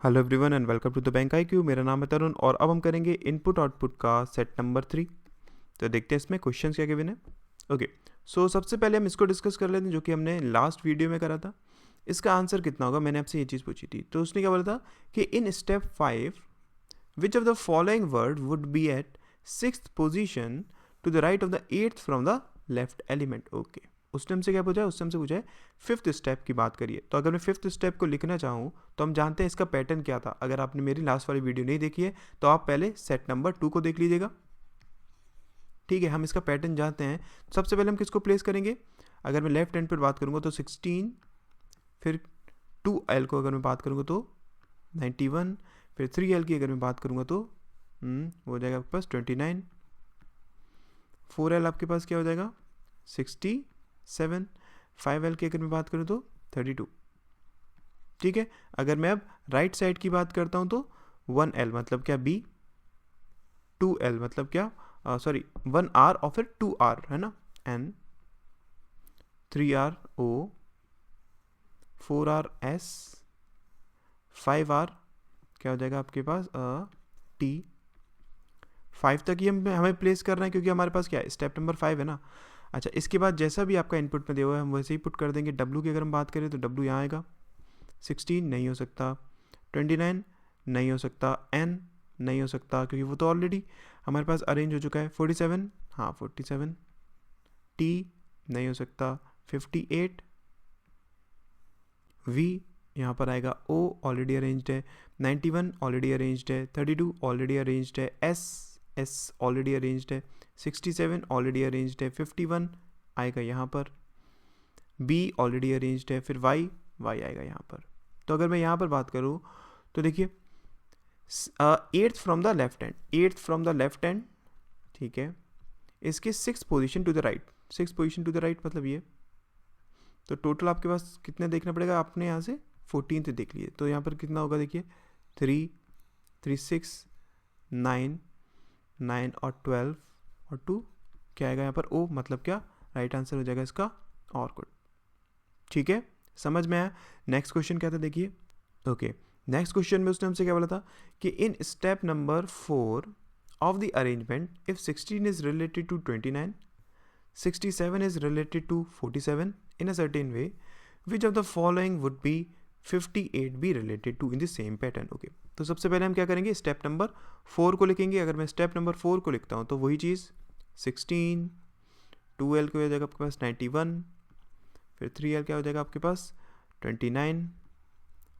Hello everyone and welcome to the bank IQ। मेरा नाम है तरुण और अब हम करेंगे इनपुट आउटपुट का सेट नंबर 3। तो देखते हैं इसमें क्वेश्चंस क्या गिवन है। ओके, सो सबसे पहले हम इसको डिस्कस कर लेते हैं जो कि हमने लास्ट वीडियो में करा था। इसका आंसर कितना होगा, मैंने आपसे ये चीज़ पूछी थी। तो उसने क्या बोला था कि in step 5 which of the following word would be at 6th position to the right of the 8th from the left element. Okay, उसने हमसे क्या पूछा है, उसने हमसे पूछा है 5th स्टेप की बात करिए। तो अगर मैं 5th स्टेप को लिखना चाहूँ तो हम जानते हैं इसका पैटर्न क्या था। अगर आपने मेरी लास्ट वाली वीडियो नहीं देखी है तो आप पहले सेट नंबर 2 को देख लीजिएगा। ठीक है, हम इसका पैटर्न जानते हैं। सबसे पहले हम किसको प्लेस करेंगे, अगर मैं लेफ्ट हैंड पर बात करूँगा तो 16, फिर 2L को अगर मैं बात करूँगा तो 91, फिर 3L की अगर मैं बात करूँगा तो वो हो जाएगा आपके पास 29, 4L आपके पास क्या हो जाएगा 67, 5L की अगर मैं बात करूँ तो 32। ठीक है, अगर मैं अब राइट साइड की बात करता हूँ तो 1L मतलब क्या B, 2L मतलब क्या 1R और फिर 2R है ना N, 3R O, 4R S, 5R क्या हो जाएगा आपके पास T। 5 तक ही हमें प्लेस करना है क्योंकि हमारे पास क्या है, स्टेप नंबर 5 है ना। अच्छा, इसके बाद जैसा भी आपका इनपुट में दिया हुआ है हम वैसे ही पुट कर देंगे। W की अगर हम बात करें तो W यहाँ आएगा, 16 नहीं हो सकता, 29 नहीं हो सकता, N नहीं हो सकता क्योंकि वो तो ऑलरेडी हमारे पास अरेंज हो चुका है, 47 हाँ 47, T नहीं हो सकता, 58, V यहाँ पर आएगा, O ऑलरेडी अरेंज्ड है, 91 ऑलरेडी अरेंज्ड है, 32 ऑलरेडी अरेंज्ड है, S ऑलरेडी अरेंज्ड है, 67 ऑलरेडी अरेंज्ड है, 51 आएगा यहाँ पर, B ऑलरेडी अरेंज्ड है, फिर Y आएगा यहाँ पर। तो अगर मैं यहाँ पर बात करूँ तो देखिए 8th from the left hand, ठीक है, इसके 6th position to the right, 6th position to the right मतलब ये। तो टोटल आपके पास कितने देखना पड़ेगा, आपने यहाँ से 14th देख लिए तो यहाँ पर कितना होगा देखिए 3, 6, 9 और 12 और 2 क्या आएगा यहाँ पर O मतलब क्या, राइट आंसर हो जाएगा इसका और गुड। ठीक है, समझ में आया। नेक्स्ट क्वेश्चन क्या था देखिए। ओके, नेक्स्ट क्वेश्चन में उसने हमसे क्या बोला था कि in step number 4 of the arrangement if 16 is related to 29, 67 is related to 47 in a certain way, which of the following would be 58 be related to in the same pattern। Okay, तो सबसे पहले हम क्या करेंगे, step number 4 को लिखेंगे। अगर मैं स्टेप नंबर 4 को लिखता हूँ तो वही चीज़ 16, 2L को हो जाएगा आपके पास 91, फिर 3L क्या हो जाएगा आपके पास 29,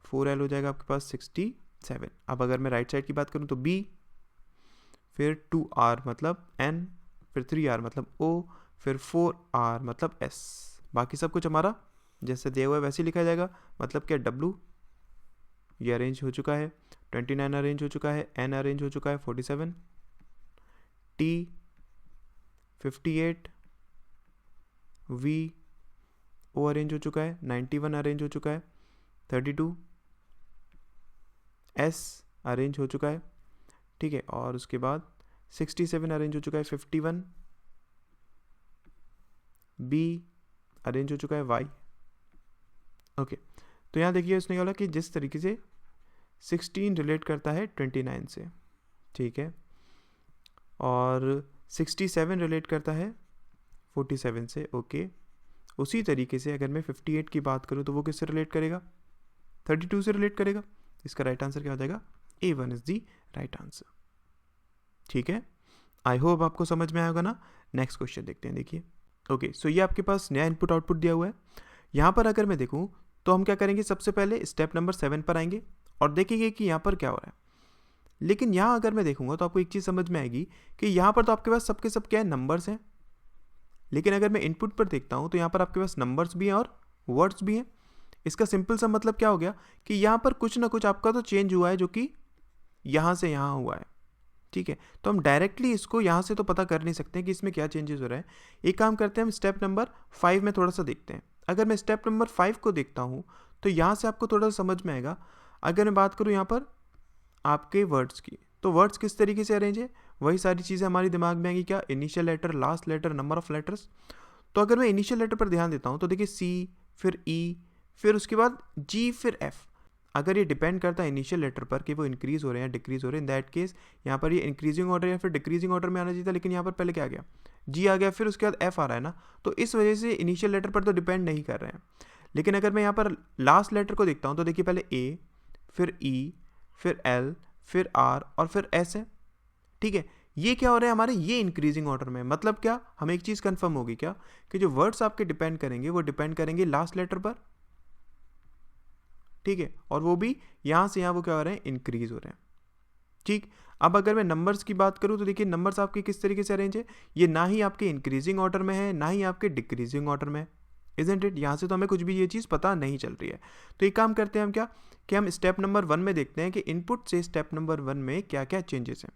4L हो जाएगा आपके पास 67। अब अगर मैं राइट साइड की बात करूँ तो B, फिर 2R मतलब N, फिर 3R मतलब O, फिर 4R मतलब S। बाकी सब कुछ हमारा जैसे दिया हुआ है वैसे ही लिखा जाएगा। मतलब क्या, W ये अरेंज हो चुका है, 29 अरेंज हो चुका है, N अरेंज हो चुका है, 47, T 58, V O अरेंज हो चुका है, 91 अरेंज हो चुका है, 32 S अरेंज हो चुका है। ठीक है, और उसके बाद 67 अरेंज हो चुका है, 51 B अरेंज हो चुका है, Y। ओके, तो यहाँ देखिए उसने बोला कि जिस तरीके से 16 रिलेट करता है 29 से, ठीक है, और 67 रिलेट करता है 47 से। ओके, उसी तरीके से अगर मैं 58 की बात करूँ तो वो किससे रिलेट करेगा, 32 से रिलेट करेगा। इसका राइट आंसर क्या हो जाएगा, A1 is the right answer. ठीक है, आई होप आपको समझ में आएगा ना। नेक्स्ट क्वेश्चन देखते हैं। देखिए, ओके, सो ये आपके पास नया इनपुट आउटपुट दिया हुआ है। यहाँ पर अगर मैं देखूँ तो हम क्या करेंगे, सबसे पहले स्टेप नंबर 7 पर आएंगे और देखेंगे कि यहाँ पर क्या हो रहा है। लेकिन यहाँ अगर मैं देखूँगा तो आपको एक चीज़ समझ में आएगी कि यहाँ पर तो आपके पास सबके सब क्या है, नंबर्स हैं। लेकिन अगर मैं इनपुट पर देखता हूँ तो यहाँ पर आपके पास नंबर्स भी हैं और वर्ड्स भी हैं। इसका सिंपल सा मतलब क्या हो गया कि यहाँ पर कुछ ना कुछ आपका तो चेंज हुआ है जो कि यहाँ से यहाँ हुआ है। ठीक है, तो हम डायरेक्टली इसको यहाँ से तो पता कर नहीं सकते कि इसमें क्या चेंजेस हो रहा है। एक काम करते हैं, हम स्टेप नंबर 5 में थोड़ा सा देखते हैं। अगर मैं स्टेप नंबर 5 को देखता हूँ तो यहाँ से आपको थोड़ा सा समझ में आएगा। अगर मैं बात करूँ यहाँ पर आपके वर्ड्स की, तो वर्ड्स किस तरीके से अरेंज है, वही सारी चीज़ें हमारी दिमाग में आएंगी। क्या, initial letter, last letter, number of letters. तो अगर मैं इनिशियल लेटर पर ध्यान देता हूँ तो देखिए C, फिर E, फिर उसके बाद G, फिर F। अगर ये डिपेंड करता है इनिशियल लेटर पर कि वो इंक्रीज हो रहे हैं डिक्रीज हो रहे हैं, इन दैट केस यहाँ पर ये इंक्रीजिंग ऑर्डर या फिर डिक्रीजिंग ऑर्डर में आना चाहिए था, लेकिन यहाँ पर पहले क्या आ गया, जी आ गया, फिर उसके बाद एफ आ रहा है ना, तो इस वजह से इनिशियल लेटर पर तो डिपेंड नहीं कर रहे हैं। लेकिन अगर मैं यहाँ पर लास्ट लेटर को देखता हूँ तो देखिए पहले ए, फिर ई, फिर एल, फिर आर और फिर एस है। ठीक है, ये क्या हो रहा है हमारे, ये इंक्रीजिंग ऑर्डर में। मतलब क्या, हमें एक चीज़ कंफर्म होगी क्या कि जो वर्ड्स आपके डिपेंड करेंगे वो डिपेंड करेंगे लास्ट लेटर पर। ठीक है, और वो भी यहाँ से यहाँ वो क्या हो रहे हैं, इंक्रीज हो रहे हैं। ठीक, अब अगर मैं नंबर्स की बात करूँ तो देखिए नंबर्स आपके किस तरीके से अरेंज है, ये ना ही आपके इंक्रीजिंग ऑर्डर में है ना ही आपके डिक्रीजिंग ऑर्डर में है, इजंट इट। यहाँ से तो हमें कुछ भी ये चीज़ पता नहीं चल रही है। तो एक काम करते हैं हम क्या कि हम स्टेप नंबर 1 में देखते हैं कि इनपुट से स्टेप नंबर 1 में क्या क्या चेंजेस हैं।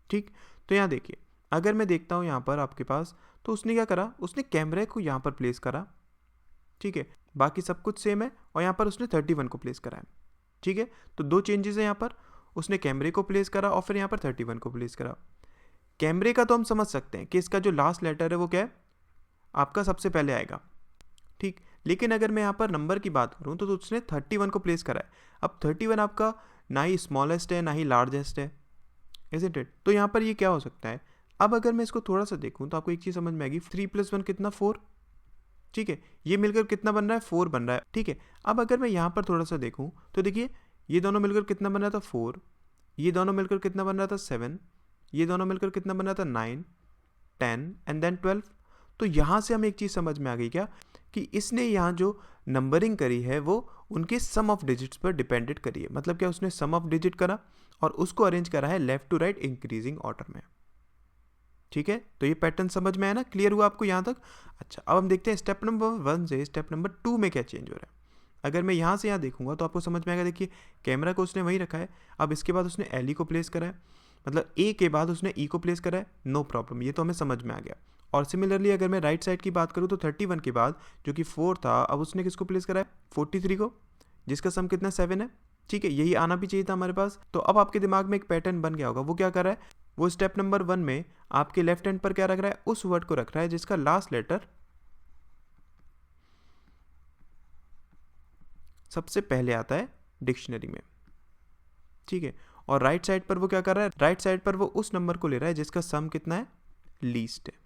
ठीक, तो यहाँ देखिए अगर मैं देखता हूँ यहाँ पर आपके पास, तो उसने क्या करा, उसने कैमरे को यहाँ पर प्लेस करा। ठीक है, बाकी सब कुछ सेम है, और यहाँ पर उसने 31 को प्लेस करा है। ठीक है, तो दो चेंजेस है यहाँ पर, उसने कैमरे को प्लेस करा और फिर यहाँ पर 31 को प्लेस करा। कैमरे का तो हम समझ सकते हैं कि इसका जो लास्ट लेटर है वो क्या है, आपका सबसे पहले आएगा। ठीक, लेकिन अगर मैं यहाँ पर नंबर की बात करूँ तो उसने 31 को प्लेस करा है। अब 31 आपका ना ही स्मॉलेस्ट है ना ही लार्जेस्ट है, इजंट इट। तो यहाँ पर ये क्या हो सकता है, अब अगर मैं इसको थोड़ा सा देखूँ तो आपको एक चीज़ समझ में आएगी, 3 + 1 कितना 4। ठीक है, ये मिलकर कितना बन रहा है, 4 बन रहा है। ठीक है, अब अगर मैं यहाँ पर थोड़ा सा देखूँ तो देखिए ये दोनों मिलकर कितना बन रहा था, 4, ये दोनों मिलकर कितना बन रहा था, 7, ये दोनों मिलकर कितना बन रहा था, 9, 10 एंड देन 12। तो यहाँ से हमें एक चीज़ समझ में आ गई क्या कि इसने यहाँ जो नंबरिंग करी है वो उनके सम ऑफ डिजिट्स पर डिपेंडेड करी है। मतलब क्या, उसने सम ऑफ डिजिट करा और उसको अरेंज करा है left to right increasing order में। ठीक है, तो ये पैटर्न समझ में आया ना, क्लियर हुआ आपको यहाँ तक। अच्छा, अब हम देखते हैं स्टेप नंबर 1 से स्टेप नंबर 2 में क्या चेंज हो रहा है। अगर मैं यहाँ से यहाँ देखूंगा तो आपको समझ में आएगा। देखिए कैमरा को उसने वहीं रखा है, अब इसके बाद उसने एल ई को प्लेस करा है, मतलब ए के बाद उसने ई को प्लेस करा है, नो प्रॉब्लम, ये तो हमें समझ में आ गया। और सिमिलरली अगर मैं राइट साइड की बात करूँ तो 31 के बाद जो कि 4 था, अब उसने किसको प्लेस करा है, 43 को, जिसका सम कितना 7 है। ठीक है, यही आना भी चाहिए था हमारे पास। तो अब आपके दिमाग में एक पैटर्न बन गया होगा, वो क्या कर रहा है, वो स्टेप नंबर 1 में आपके लेफ्ट हैंड पर क्या रख रहा है, उस वर्ड को रख रहा है जिसका लास्ट लेटर सबसे पहले आता है डिक्शनरी में। ठीक है, और राइट साइड पर वो क्या कर रहा है, राइट साइड पर वो उस नंबर को ले रहा है जिसका सम कितना है, लीस्ट है।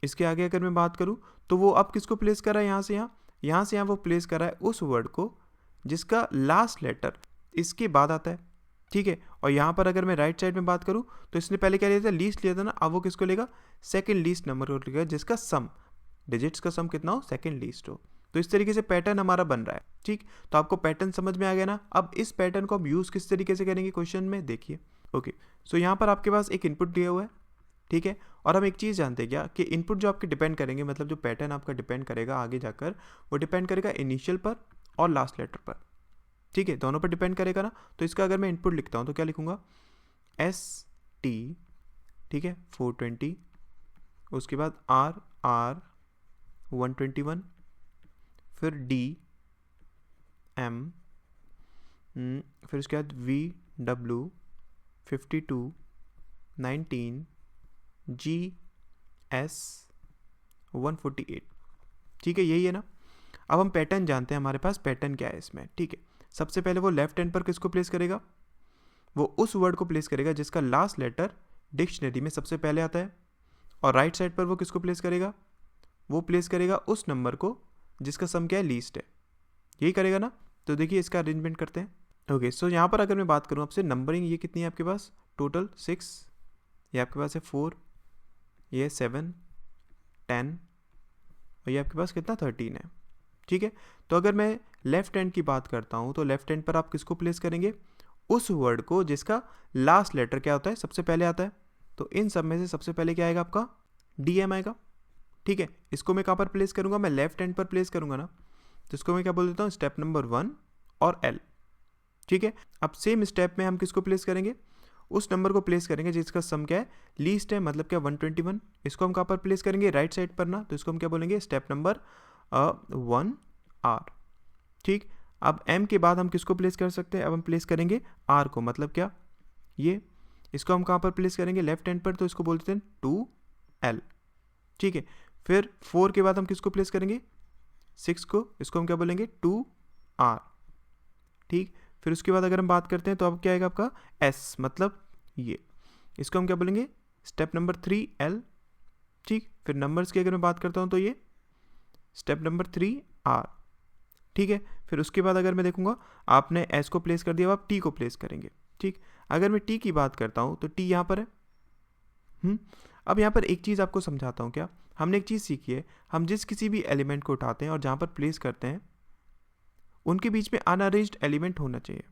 इसके आगे अगर मैं बात करूं तो वो अब किसको प्लेस कर रहा है, यहाँ से यहाँ से यहाँ वो प्लेस कर रहा है उस वर्ड को जिसका लास्ट लेटर इसके बाद आता है। ठीक है, और यहाँ पर अगर मैं राइट साइड में बात करूँ तो इसने पहले क्या लिया था, लीस्ट लिया था ना, अब वो किसको लेगा, सेकंड लीस्ट नंबर को लेगा जिसका सम डिजिट्स का सम कितना हो, सेकंड लीस्ट हो। तो इस तरीके से पैटर्न हमारा बन रहा है। ठीक, तो आपको पैटर्न समझ में आ गया ना। अब इस पैटर्न को हम यूज़ किस तरीके से करेंगे क्वेश्चन में, देखिए। ओके, सो यहाँ पर आपके पास एक इनपुट दिया हुआ है। ठीक है, और हम एक चीज़ जानते हैं क्या कि इनपुट जो आपके डिपेंड करेंगे, मतलब जो पैटर्न आपका डिपेंड करेगा आगे जाकर, वो डिपेंड करेगा इनिशियल पर और लास्ट लेटर पर। ठीक है, दोनों पर डिपेंड करेगा ना। तो इसका अगर मैं इनपुट लिखता हूँ तो क्या लिखूँगा, ST, ठीक है, 420, उसके बाद R 121, फिर D M, फिर उसके बाद VW 52, 19, GS 148। ठीक है, यही है ना। अब हम पैटर्न जानते हैं, हमारे पास पैटर्न क्या है इसमें। ठीक है, सबसे पहले वो लेफ्ट हैंड पर किसको प्लेस करेगा, वो उस वर्ड को प्लेस करेगा जिसका लास्ट लेटर डिक्शनरी में सबसे पहले आता है। और राइट साइड पर वो किसको प्लेस करेगा, वो प्लेस करेगा उस नंबर को जिसका सम क्या है, लीस्ट है। यही करेगा ना। तो देखिए इसका अरेंजमेंट करते हैं। ओके, सो यहाँ पर अगर मैं बात करूँ आपसे, नंबरिंग ये कितनी है आपके पास, टोटल 6, ये आपके पास है 4, ये 7, 10 और ये आपके पास कितना 13 है। ठीक है, तो अगर मैं लेफ्ट हैंड की बात करता हूँ तो लेफ्ट हैंड पर आप किसको प्लेस करेंगे, उस वर्ड को जिसका लास्ट लेटर क्या होता है, सबसे पहले आता है। तो इन सब में से सबसे पहले क्या आएगा आपका, DM आएगा। ठीक है, इसको मैं कहाँ पर प्लेस करूँगा, मैं लेफ्ट हैंड पर प्लेस करूँगा ना, तो इसको मैं क्या बोल देता हूँ, स्टेप नंबर 1 और L। ठीक है, अब सेम स्टेप में हम किसको प्लेस करेंगे, उस नंबर को प्लेस करेंगे जिसका सम क्या है, लीस्ट है, मतलब क्या 121। इसको हम कहाँ पर प्लेस करेंगे, राइट साइड पर ना, तो इसको हम क्या बोलेंगे, स्टेप नंबर 1R। ठीक, अब M के बाद हम किसको प्लेस कर सकते हैं, अब हम प्लेस करेंगे R को, मतलब क्या, ये, इसको हम कहाँ पर प्लेस करेंगे, लेफ्ट हैंड पर, तो इसको बोलते हैं 2L। ठीक है, फिर 4 के बाद हम किसको प्लेस करेंगे, 6 को, इसको हम क्या बोलेंगे 2R। ठीक। फिर उसके बाद अगर हम बात करते हैं तो अब क्या आएगा आपका एस, मतलब ये, इसको हम क्या बोलेंगे, स्टेप नंबर 3 एल, ठीक। फिर नंबर्स की अगर मैं बात करता हूँ तो ये स्टेप नंबर 3 आर, ठीक है। फिर उसके बाद अगर मैं देखूंगा आपने एस को प्लेस कर दिया, अब आप टी को प्लेस करेंगे, ठीक। अगर मैं टी की बात करता हूँ तो टी यहाँ पर है। अब यहाँ पर एक चीज़ आपको समझाता हूँ, क्या हमने एक चीज़ सीखी है, हम जिस किसी भी एलिमेंट को उठाते हैं और जहाँ पर प्लेस करते हैं उनके बीच में अनअरेंज्ड एलिमेंट होना चाहिए,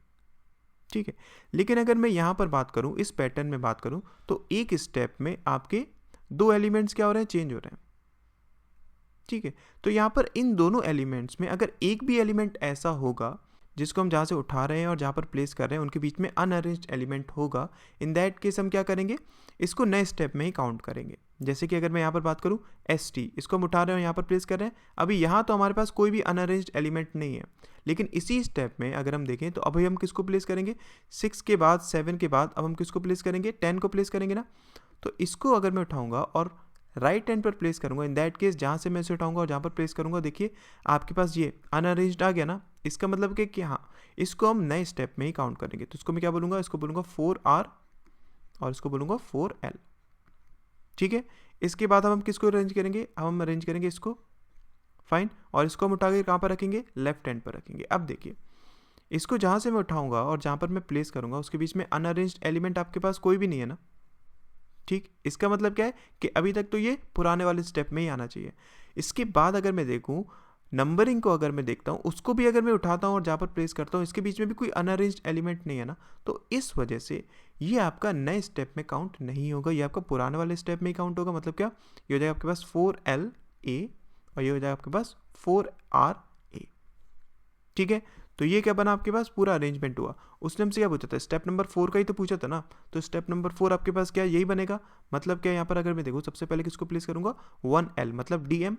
ठीक है। लेकिन अगर मैं यहाँ पर बात करूँ, इस पैटर्न में बात करूँ, तो एक स्टेप में आपके 2 एलिमेंट्स क्या हो रहे हैं, चेंज हो रहे हैं, ठीक है। तो यहाँ पर इन दोनों एलिमेंट्स में अगर एक भी एलिमेंट ऐसा होगा जिसको हम जहाँ से उठा रहे हैं और जहाँ पर प्लेस कर रहे हैं उनके बीच में अनअरेंज्ड एलिमेंट होगा, इन दैट केस हम क्या करेंगे, इसको नए स्टेप में ही काउंट करेंगे। जैसे कि अगर मैं यहाँ पर बात करूँ एस टी, इसको हम उठा रहे हैं यहाँ पर प्लेस कर रहे हैं, अभी यहाँ तो हमारे पास कोई भी अनअरेंज्ड एलिमेंट नहीं है, लेकिन इसी स्टेप में अगर हम देखें तो अभी हम किसको प्लेस करेंगे, 6 के बाद 7 के बाद अब हम किसको प्लेस करेंगे, 10 को प्लेस करेंगे ना। तो इसको अगर मैं उठाऊंगा और राइट हैंड पर प्लेस करूंगा, इन दैट केस जहाँ से मैं इसे उठाऊंगा और जहाँ पर प्लेस करूंगा, देखिए आपके पास ये अनअरेंज्ड आ गया ना। इसका मतलब कि हाँ, इसको हम नए स्टेप में ही काउंट करेंगे। तो इसको मैं क्या बोलूँगा, इसको बोलूँगा 4R और इसको बोलूँगा 4L, ठीक है। इसके बाद हम किसको अरेंज करेंगे, हम अरेंज करेंगे इसको, फाइन, और इसको हम उठा के कहाँ पर रखेंगे, लेफ्ट हैंड पर रखेंगे। अब देखिए इसको जहाँ से मैं उठाऊंगा और जहाँ पर मैं प्लेस करूँगा उसके बीच में अनअरेंज्ड एलिमेंट आपके पास कोई भी नहीं है ना, ठीक। इसका मतलब क्या है कि अभी तक तो ये पुराने वाले स्टेप में ही आना चाहिए। इसके बाद अगर मैं देखूं नंबरिंग को, अगर मैं देखता हूं उसको भी अगर मैं उठाता हूं और जहाँ पर प्लेस करता हूं इसके बीच में भी कोई अनअरेंज्ड एलिमेंट नहीं है ना, तो इस वजह से ये आपका नए स्टेप में काउंट नहीं होगा, ये आपका पुराने वाले स्टेप में ही काउंट होगा। मतलब क्या, ये हो जाएगा आपके पास 4LA और ये हो जाएगा आपके पास 4RA, ठीक है। तो ये क्या बना, आपके पास पूरा अरेंजमेंट हुआ। उसने हमसे क्या पूछा था, स्टेप नंबर 4 का ही तो पूछा था ना, तो स्टेप नंबर 4 आपके पास क्या यही बनेगा। मतलब क्या, यहाँ पर अगर मैं देखूँ सबसे पहले किसको प्लेस करूँगा, 1L मतलब DM,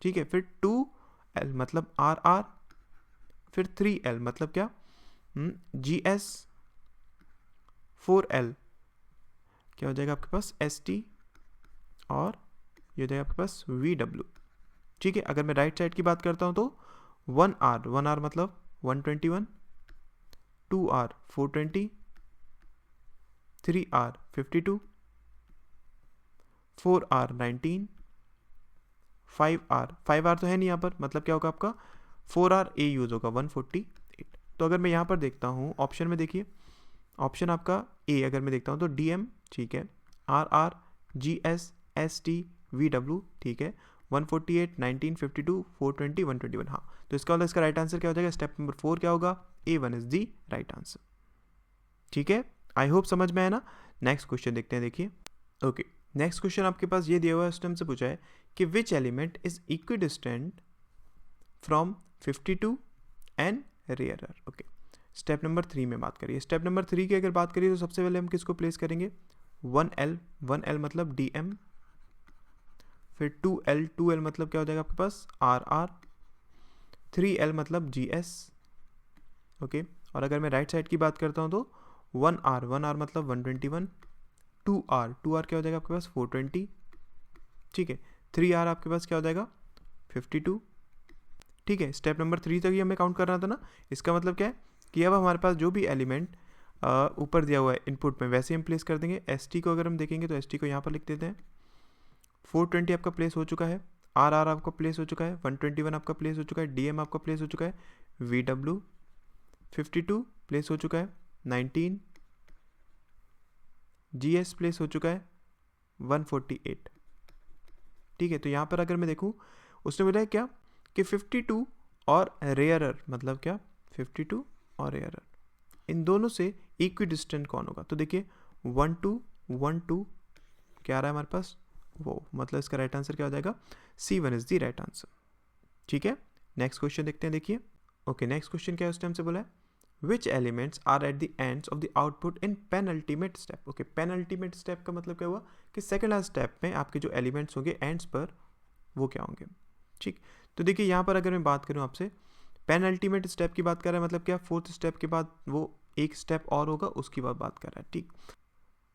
ठीक है। फिर 2L मतलब RR, फिर 3L मतलब क्या, GS, 4L क्या हो जाएगा आपके पास ST और ये हो जाएगा आपके पास VW, ठीक है। अगर मैं राइट साइड की बात करता हूँ तो 1R मतलब 121, 2R 420, 3R 52, 4R 19, 5R तो है नहीं यहाँ पर, मतलब क्या होगा आपका 4RA यूज होगा 148। तो अगर मैं यहाँ पर देखता हूँ ऑप्शन में, देखिए ऑप्शन आपका ए अगर मैं देखता हूँ तो DM, ठीक है, RR, GS, ST, VW, ठीक है, 148, 19, 52, 420, 121। हाँ, तो इसका वाला इसका राइट आंसर क्या हो जाएगा, स्टेप नंबर 4 क्या होगा, A1 is the right answer, ठीक है। आई होप समझ में आया ना। नेक्स्ट क्वेश्चन देखते हैं, देखिए। ओके, नेक्स्ट क्वेश्चन आपके पास ये दिया हुआ है, उसने हमसे पूछा है कि which element is equidistant from 52 and rarer. Okay, step number 3 में बात करिए। स्टेप नंबर 3 की अगर बात करिए तो सबसे पहले हम किसको प्लेस करेंगे, 1L मतलब DM, फिर 2L मतलब क्या हो जाएगा आपके पास RR, 3L मतलब GS, ओके। और अगर मैं राइट साइड की बात करता हूँ तो 1R मतलब 121, 2R क्या हो जाएगा आपके पास 420, ठीक है, 3R आपके पास क्या हो जाएगा 52, ठीक है। स्टेप नंबर 3 तक ही हमें काउंट करना था ना। इसका मतलब क्या है कि अब हमारे पास जो भी एलिमेंट ऊपर दिया हुआ है इनपुट में वैसे हम प्लेस कर देंगे। ST को अगर हम देखेंगे तो ST को यहाँ पर लिख देते हैं, 420 आपका प्लेस हो चुका है, RR आपका प्लेस हो चुका है, 121 आपका प्लेस हो चुका है, DM आपका प्लेस हो चुका है, VW 52 प्लेस हो चुका है, 19 GS प्लेस हो चुका है, 148, ठीक है। तो यहाँ पर अगर मैं देखूँ उसने बोला है क्या कि 52 और रेयरर, मतलब क्या 52 और रेयरर इन दोनों से इक्विडिस्टेंट कौन होगा। तो देखिए 1 2 1 2 क्या आ रहा है हमारे पास, वो मतलब इसका राइट आंसर क्या हो जाएगा, C1 is the right answer, ठीक है। नेक्स्ट क्वेश्चन देखते हैं, देखिए। ओके, नेक्स्ट क्वेश्चन क्या है, उस टाइम से बोला है which elements are at the ends of the output in penultimate step. Okay, penultimate step का मतलब क्या हुआ कि सेकंड लास्ट स्टेप में आपके जो एलिमेंट्स होंगे एंड्स पर वो क्या होंगे, ठीक। तो देखिए यहाँ पर अगर मैं बात करूँ आपसे, पेनल्टीमेट स्टेप की बात कर रहा है, मतलब क्या फोर्थ स्टेप के बाद वो एक स्टेप और होगा उसकी बात कर रहा है, ठीक।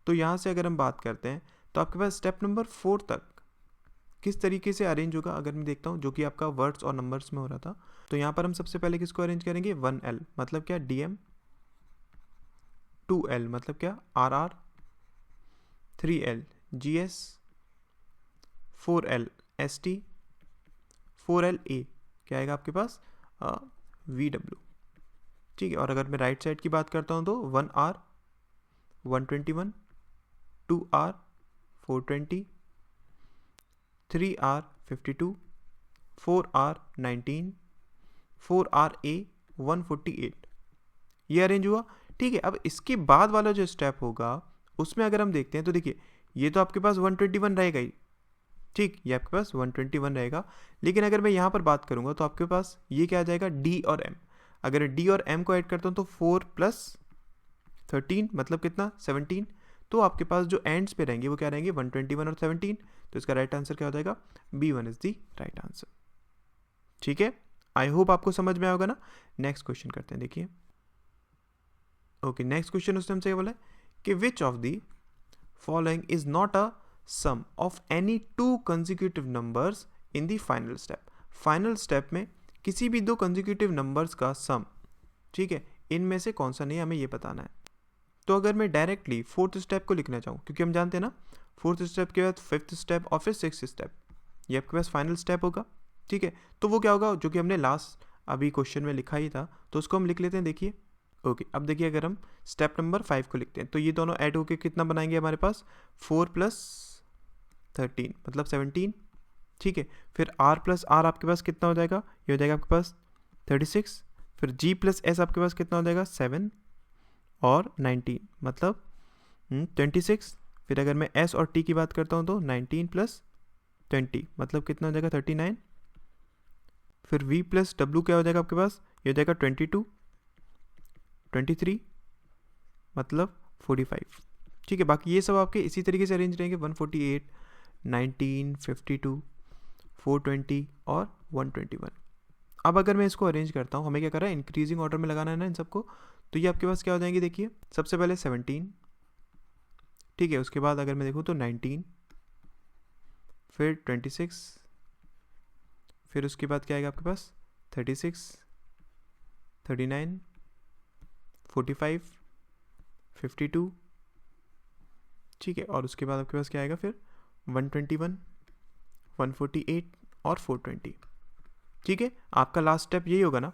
तो यहाँ से अगर हम बात करते हैं तो आपके पास स्टेप नंबर 4 तक किस तरीके से अरेंज होगा अगर मैं देखता हूँ, जो कि आपका वर्ड्स और नंबर्स में हो रहा था। तो यहाँ पर हम सबसे पहले किसको अरेंज करेंगे, 1L मतलब क्या DM, 2L मतलब क्या RR, 3L GS, 4L ST, 4LA क्या आएगा आपके पास VW। ठीक है, और अगर मैं राइट साइड की बात करता हूँ तो 1R 121, 2R 420, 3R 52, 4R 19, 4RA 148, ये अरेंज हुआ। ठीक है, अब इसके बाद वाला जो स्टेप होगा उसमें अगर हम देखते हैं तो देखिए ये तो आपके पास 121 रहेगा ही, ठीक, ये आपके पास 121 रहेगा। लेकिन अगर मैं यहाँ पर बात करूँगा तो आपके पास ये क्या आ जाएगा, D और M। अगर D और M को ऐड करता हूँ तो 4 + 13 मतलब कितना 17। तो आपके पास जो एंड्स पे रहेंगे वो क्या रहेंगे, 121 और 17। तो इसका राइट आंसर क्या हो जाएगा, B1 is the right answer. ठीक है, आई होप आपको समझ में आएगा ना। नेक्स्ट क्वेश्चन करते हैं, देखिए। ओके, नेक्स्ट क्वेश्चन उसने हमसे बोला है कि which of the following is not a sum of any 2 consecutive numbers in the final step. Final step में किसी भी 2 कंसेक्यूटिव नंबर्स का सम, ठीक है, इनमें से कौन सा नहीं, हमें ये बताना है। तो अगर मैं डायरेक्टली 4th स्टेप को लिखना चाहूँ, क्योंकि हम जानते हैं ना 4th स्टेप के बाद 5th स्टेप और फिर 6th स्टेप, ये आपके पास फाइनल स्टेप होगा। ठीक है, तो वो क्या होगा, जो कि हमने लास्ट अभी क्वेश्चन में लिखा ही था, तो उसको हम लिख लेते हैं। देखिए ओके, अब देखिए अगर हम स्टेप नंबर 5 को लिखते हैं तो ये दोनों ऐड होके कितना बनाएंगे हमारे पास, 4 + 13 मतलब 17। ठीक है, फिर R + R आपके पास कितना हो जाएगा, ये हो जाएगा आपके पास 36। फिर G + S आपके पास कितना हो जाएगा, 7 और 19 मतलब 26। फिर अगर मैं S और T की बात करता हूँ तो 19 + 20 मतलब कितना हो जाएगा, 39। फिर V + W क्या हो जाएगा आपके पास, ये हो जाएगा 22, 23 मतलब 45। ठीक है, बाकी ये सब आपके इसी तरीके से अरेंज रहेंगे, 148, 19, 52, 420 और 121। अब अगर मैं इसको अरेंज करता हूँ, हमें क्या करना है, इंक्रीजिंग ऑर्डर में लगाना है ना इन सबको। तो ये आपके पास क्या हो जाएंगे, देखिए सबसे पहले 17, ठीक है, उसके बाद अगर मैं देखूँ तो 19, फिर 26, फिर उसके बाद क्या आएगा आपके पास 36, 39, 45, 52, ठीक है, और उसके बाद आपके पास क्या आएगा फिर 121, 148 और 420। ठीक है, आपका लास्ट स्टेप यही होगा ना।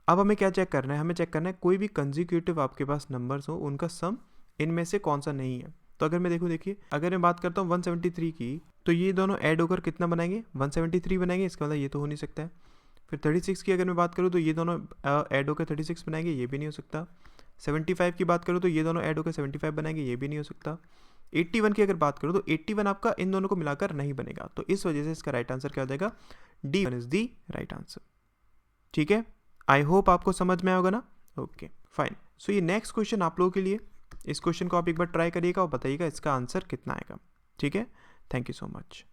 अब हमें क्या चेक करना है, हमें चेक करना है कोई भी कंसेक्यूटिव आपके पास नंबर्स हो उनका सम इनमें से कौन सा नहीं है। तो अगर मैं देखूँ, देखिए अगर मैं बात करता हूँ 173 की, तो ये दोनों ऐड होकर कितना बनाएंगे, 173 बनाएंगे, इसका मतलब ये तो हो नहीं सकता है। फिर 36 की अगर मैं बात करूँ तो ये दोनों ऐड होकर 36 बनाएंगे, ये भी नहीं हो सकता। 75 की बात करूँ तो ये दोनों ऐड होकर 75 बनाएंगे, ये भी नहीं हो सकता। 81 की अगर बात करूँ तो 81 आपका इन दोनों को मिलाकर नहीं बनेगा। तो इस वजह से इसका राइट आंसर क्या हो जाएगा, D1 is the right answer. ठीक है, आई होप आपको समझ में आएगा ना। ओके फाइन, सो ये नेक्स्ट क्वेश्चन आप लोगों के लिए, इस क्वेश्चन को आप एक बार ट्राई करिएगा और बताइएगा इसका आंसर कितना आएगा। ठीक है, थैंक यू सो मच।